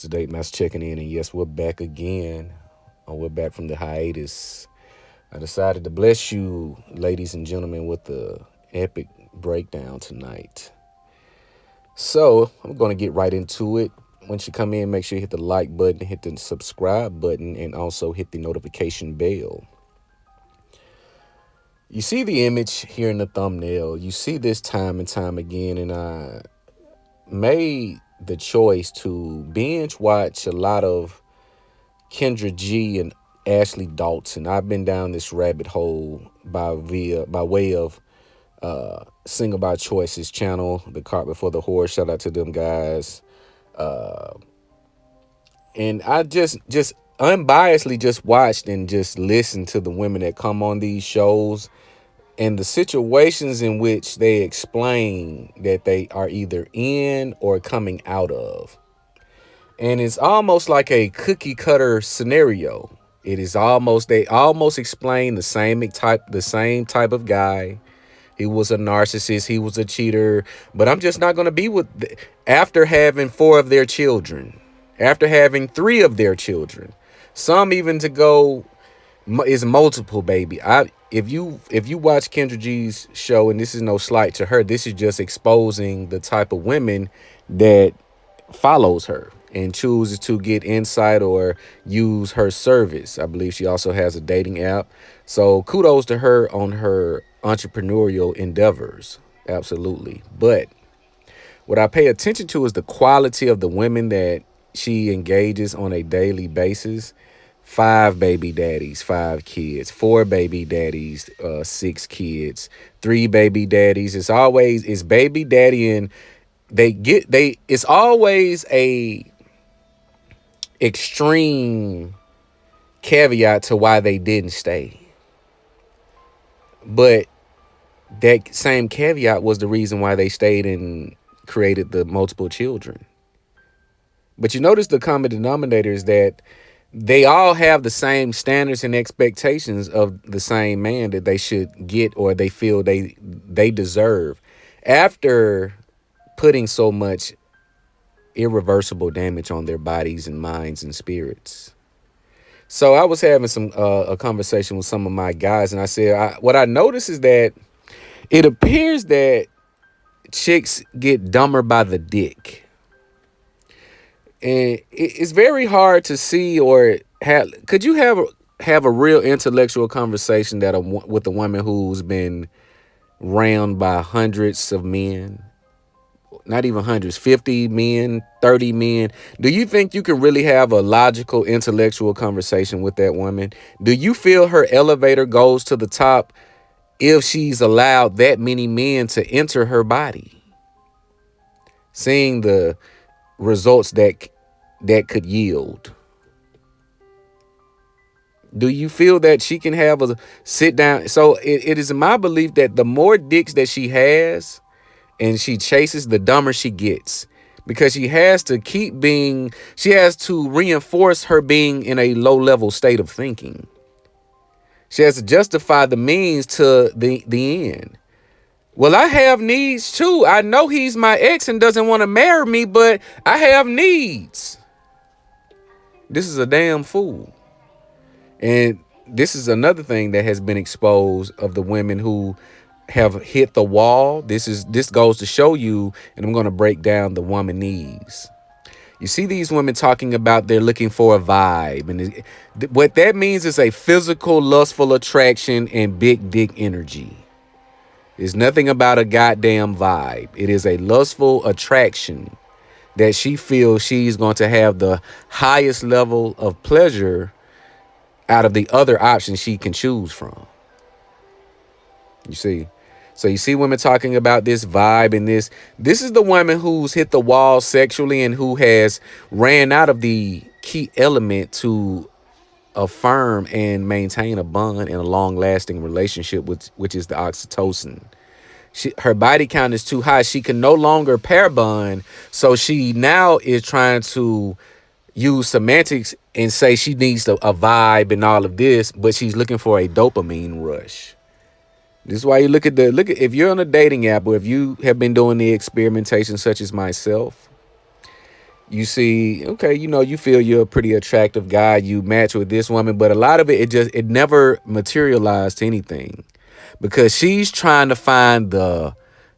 Master Date Master checking in, and yes, we're back again. We're back from the hiatus. I decided to bless you, ladies and gentlemen, with the epic breakdown tonight. So I'm going to get right into it. Once you come in, make sure you hit the like button, hit the subscribe button, and also hit the notification bell. You see the image here in the thumbnail. You see this time and time again, and I made the choice to binge watch a lot of Kendra G and Ashley Dalton. I've been down this rabbit hole by way of Single by Choices channel, The Cart Before the Horse. Shout out to them guys. And I just unbiasedly just watched and just listened to the women that come on these shows and the situations in which they explain that they are either in or coming out of. And it's almost like a cookie cutter scenario. It is almost, they almost explain the same type of guy. He was a narcissist, he was a cheater, but I'm just not going to be with after having 4 of their children, after having 3 of their children. Some even to go is multiple, baby. If you watch Kendra G's show, and this is no slight to her, this is just exposing the type of women that follows her and chooses to get insight or use her service. I believe she also has a dating app. So kudos to her on her entrepreneurial endeavors. Absolutely. But what I pay attention to is the quality of the women that she engages on a daily basis. 5 baby daddies, 5 kids, 4 baby daddies, 6 kids, 3 baby daddies. It's baby daddy, and it's always a extreme caveat to why they didn't stay. But that same caveat was the reason why they stayed and created the multiple children. But you notice the common denominator is that they all have the same standards and expectations of the same man that they should get or they feel they deserve after putting so much irreversible damage on their bodies and minds and spirits. So I was having a conversation with some of my guys, and I said, what I noticed is that it appears that chicks get dumber by the dick. And it's very hard to see or have. Could you have a real intellectual conversation with a woman who's been round by hundreds of men, not even hundreds, 50 men, 30 men? Do you think you can really have a logical, intellectual conversation with that woman? Do you feel her elevator goes to the top if she's allowed that many men to enter her body? Seeing the results that could yield. Do you feel that she can have a sit down? So it is my belief that the more dicks that she has and she chases, the dumber she gets, because she has to reinforce her being in a low level state of thinking. She has to justify the means to the end. Well, I have needs too. I know he's my ex and doesn't want to marry me, but I have needs. This is a damn fool. And this is another thing that has been exposed of the women who have hit the wall. This goes to show you, and I'm going to break down the woman needs. You see these women talking about they're looking for a vibe. And what that means is a physical, lustful attraction and big dick energy. It's nothing about a goddamn vibe. It is a lustful attraction that she feels she's going to have the highest level of pleasure out of the other options she can choose from. You see? So you see women talking about this vibe, and this is the woman who's hit the wall sexually and who has ran out of the key element to affirm and maintain a bond in a long-lasting relationship, which is the oxytocin. Her body count is too high. She can no longer pair bond. So she now is trying to use semantics and say she needs a vibe and all of this, but she's looking for a dopamine rush. This is why you look at if you're on a dating app or if you have been doing the experimentation such as myself, You see, okay, you feel you're a pretty attractive guy, you match with this woman, but a lot of it never materialized to anything because she's trying to find the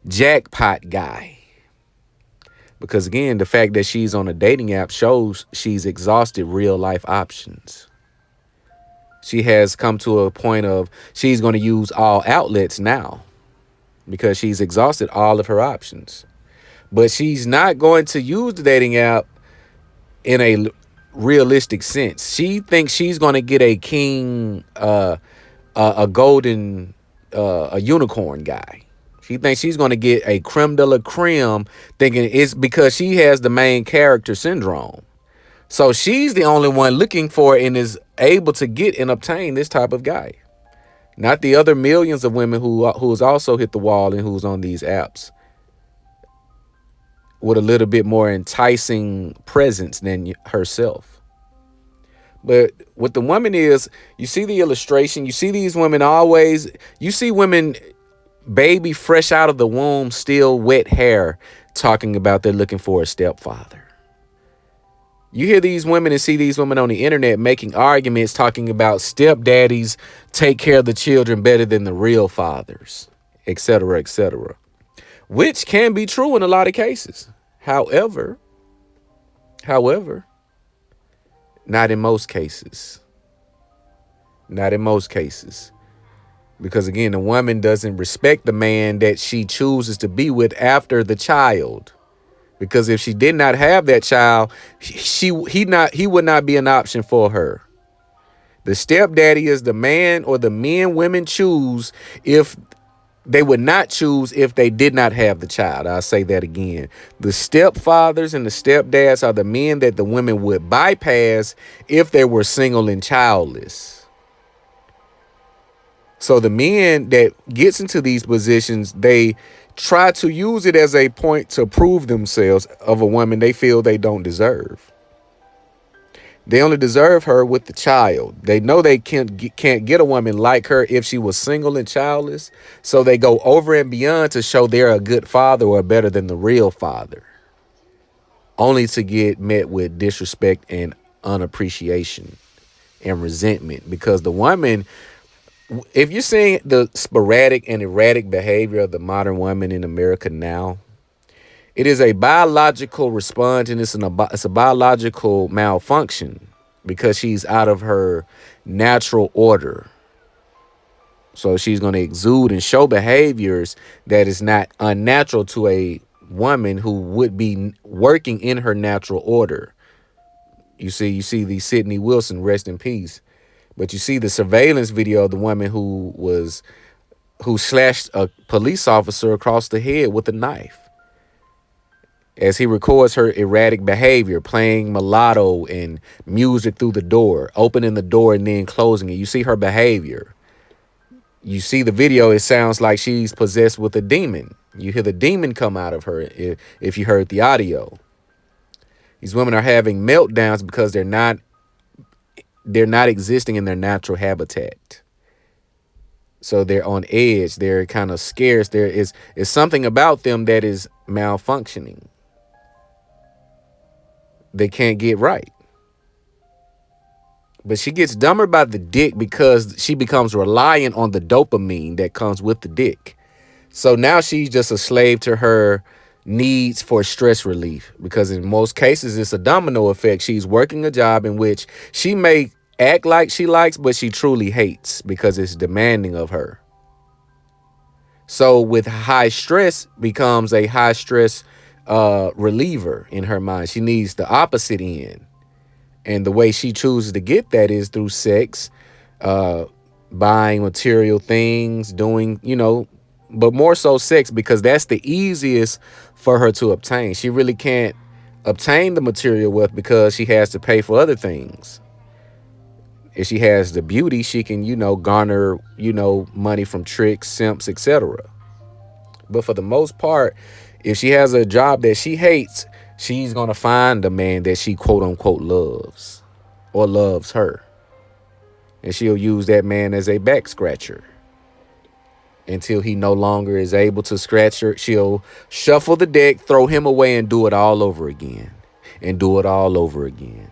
jackpot guy. Because again, the fact that she's on a dating app shows she's exhausted real life options. She has come to a point of she's going to use all outlets now because she's exhausted all of her options. But she's not going to use the dating app in a realistic sense. She thinks she's going to get a king, a golden, a unicorn guy. She thinks she's going to get a creme de la creme, thinking it's because she has the main character syndrome. So she's the only one looking for and is able to get and obtain this type of guy. Not the other millions of women who's also hit the wall and who's on these apps with a little bit more enticing presence than herself. But what the woman is, you see the illustration, you see these women always, you see women, baby fresh out of the womb, still wet hair, talking about they're looking for a stepfather. You hear these women and see these women on the internet making arguments talking about stepdaddies take care of the children better than the real fathers, etc., etc., which can be true in a lot of cases. However, not in most cases. Not in most cases. Because again, the woman doesn't respect the man that she chooses to be with after the child. Because if she did not have that child, he would not be an option for her. The stepdaddy is the man or the men women choose if they would not choose if they did not have the child. I'll say that again. The stepfathers and the stepdads are the men that the women would bypass if they were single and childless. So the men that gets into these positions, they try to use it as a point to prove themselves of a woman they feel they don't deserve. They only deserve her with the child. They know they can't get a woman like her if she was single and childless. So they go over and beyond to show they're a good father or better than the real father, only to get met with disrespect and unappreciation and resentment. Because the woman, if you're seeing the sporadic and erratic behavior of the modern woman in America now, it is a biological response, and it's a biological malfunction because she's out of her natural order. So she's going to exude and show behaviors that is not unnatural to a woman who would be working in her natural order. You see the Sidney Wilson, rest in peace. But you see the surveillance video of the woman who slashed a police officer across the head with a knife, as he records her erratic behavior, playing mulatto and music through the door, opening the door and then closing it. You see her behavior. You see the video, it sounds like she's possessed with a demon. You hear the demon come out of her if you heard the audio. These women are having meltdowns because they're not existing in their natural habitat. So they're on edge. They're kind of scarce. There is something about them that is malfunctioning. They can't get right. But she gets dumber by the dick because she becomes reliant on the dopamine that comes with the dick. So now she's just a slave to her needs for stress relief, because in most cases it's a domino effect. She's working a job in which she may act like she likes, but she truly hates because it's demanding of her. So with high stress becomes a high stress reliever in her mind. She needs the opposite end. And the way she chooses to get that is through sex, buying material things, doing, but more so sex, because that's the easiest for her to obtain. She really can't obtain the material wealth because she has to pay for other things. If she has the beauty, she can, garner, money from tricks, simps, etc. But for the most part, if she has a job that she hates, she's going to find a man that she quote unquote loves or loves her. And she'll use that man as a back scratcher until he no longer is able to scratch her. She'll shuffle the deck, throw him away, and do it all over again and do it all over again.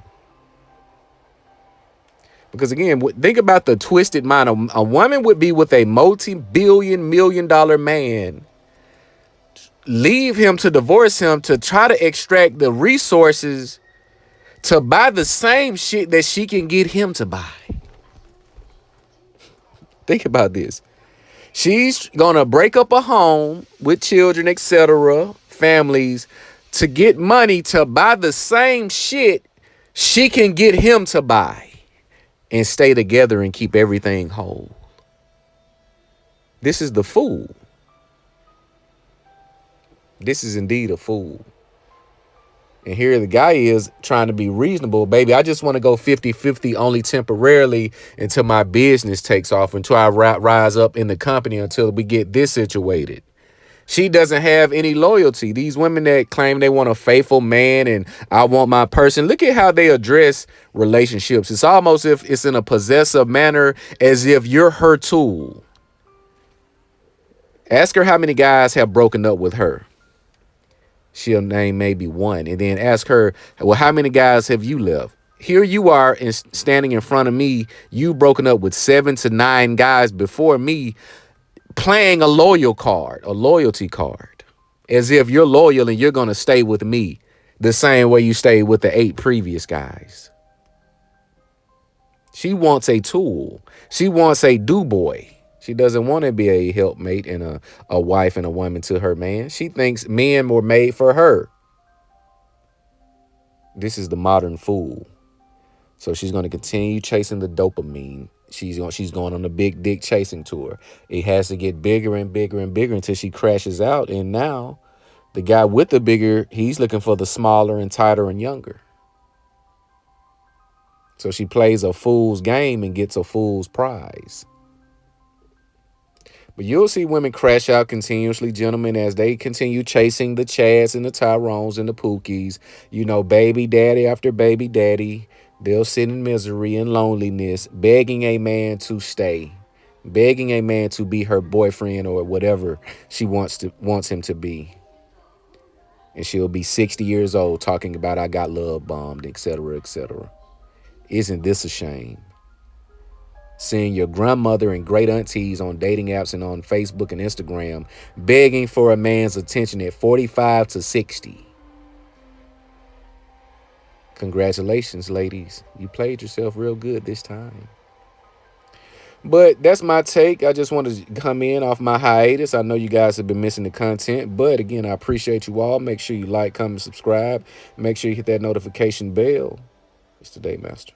Because again, think about the twisted mind. A woman would be with a multi-billion, $1 million man, leave him to divorce him to try to extract the resources to buy the same shit that she can get him to buy. Think about this. She's gonna break up a home with children, etc., families, to get money to buy the same shit she can get him to buy and stay together and keep everything whole. This is the fool. This is indeed a fool. And here the guy is trying to be reasonable. Baby, I just want to go 50-50 only temporarily until my business takes off, until I rise up in the company, until we get this situated. She doesn't have any loyalty. These women that claim they want a faithful man and I want my person, look at how they address relationships. It's almost if it's in a possessive manner, as if you're her tool. Ask her how many guys have broken up with her. She'll name maybe one. And then ask her, well, how many guys have you left? Here you are standing in front of me. You broken up with 7 to 9 guys before me, playing a loyalty card, as if you're loyal and you're going to stay with me the same way you stayed with the 8 previous guys. She wants a tool. She wants a do-boy. She doesn't want to be a helpmate and a wife and a woman to her man. She thinks men were made for her. This is the modern fool. So she's going to continue chasing the dopamine. She's going on a big dick chasing tour. It has to get bigger and bigger and bigger until she crashes out. And now the guy with the bigger, he's looking for the smaller and tighter and younger. So she plays a fool's game and gets a fool's prize. But you'll see women crash out continuously, gentlemen, as they continue chasing the Chads and the Tyrones and the Pookies. You know, baby daddy after baby daddy. They'll sit in misery and loneliness, begging a man to stay, begging a man to be her boyfriend or whatever she wants him to be. And she'll be 60 years old talking about I got love bombed, etc., etc. Isn't this a shame? Seeing your grandmother and great aunties on dating apps and on Facebook and Instagram begging for a man's attention at 45 to 60. Congratulations, ladies. You played yourself real good this time. But that's my take. I just wanted to come in off my hiatus. I know you guys have been missing the content, but again, I appreciate you all. Make sure you like, comment, subscribe. Make sure you hit that notification bell. It's the Day Master.